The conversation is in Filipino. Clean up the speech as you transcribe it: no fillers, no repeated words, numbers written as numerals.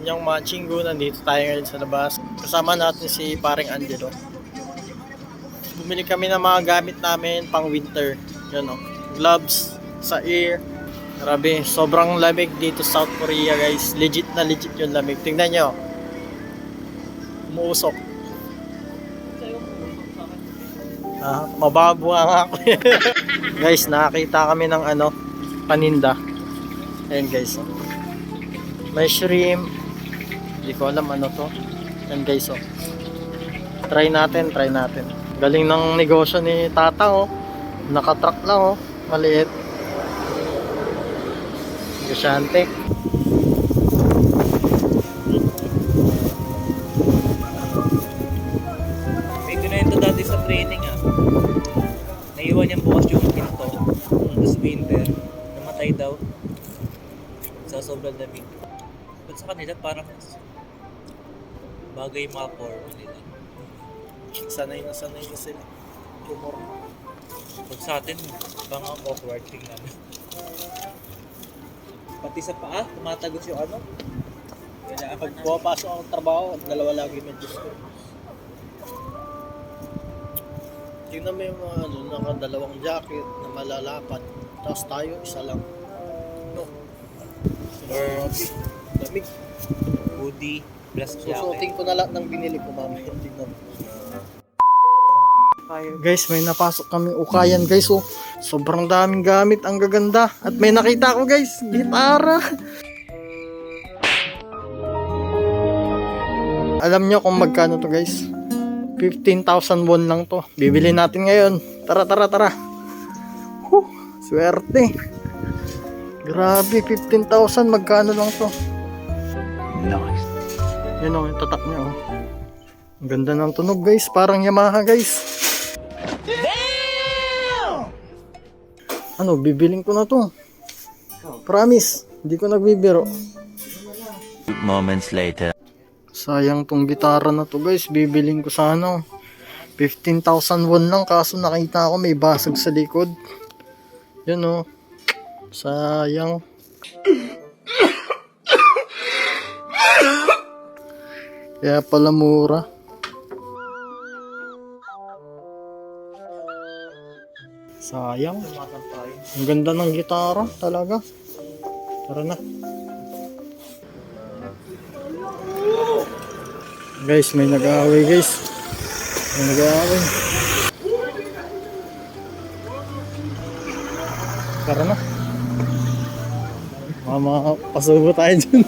Yung Machinggo, nandito tayo ngayon sa labas. Kasama natin si paring Angelo. Bumili kami ng mga gamit namin pang winter. Yun o, gloves sa ear. Grabe, sobrang lamig dito sa South Korea guys. Legit na legit yung lamig. Tingnan nyo. Umuusok. Mababo nga ako. Guys, nakakita kami ng paninda. Ayan guys. May shrimp. Hindi ko alam ano to. Ayan guys. Try natin. Galing ng negosyo ni Tata Naka-truck lang maliit. Negosyante. May kunento dati sa training naiwan niyang bukas yung pinto. Tapos winter, namatay daw sa sobrang lamig. But sa kanila parang bagay yung mga form nila. Sanay na sila. Tumor. Pag sa atin, bang awkward tingnan. Pati sa paa, tumatagos yung Kaya pag pumapasok ang trabaho, dalawa lagi may Diyos ko. Tingnan mo yung mga nakadalawang jacket na malalapat. Tapos tayo, isa lang. No. Grabe. Lamig. Hoodie, plus jacket. Susuotin ko na lahat ng binili ko mamaya. Tingnan mo. Guys, may napasok kami ukayan guys. Sobrang daming gamit, ang gaganda. At may nakita ko guys, gitara. Alam nyo kung magkano to guys? 15,000 won lang to. Bibili natin ngayon. Tara. Swerte. Grabe, 15,000. Magkano lang to? Nice. Yan yung tatak niya Ang ganda ng tunog guys. Parang Yamaha guys. Bibiling ko na to. Promise, hindi ko nagbibiro. Moments later. Sayang tong gitara na to guys. Bibiling ko sana 15,000 won lang. Kaso nakita ko may basag sa likod. Yun sayang. Kaya pala mura. Sayang. Ang ganda ng gitara talaga. Tara na. Guys, may nag-aaway guys. Tara na. Mama, pasubo tayo dyan.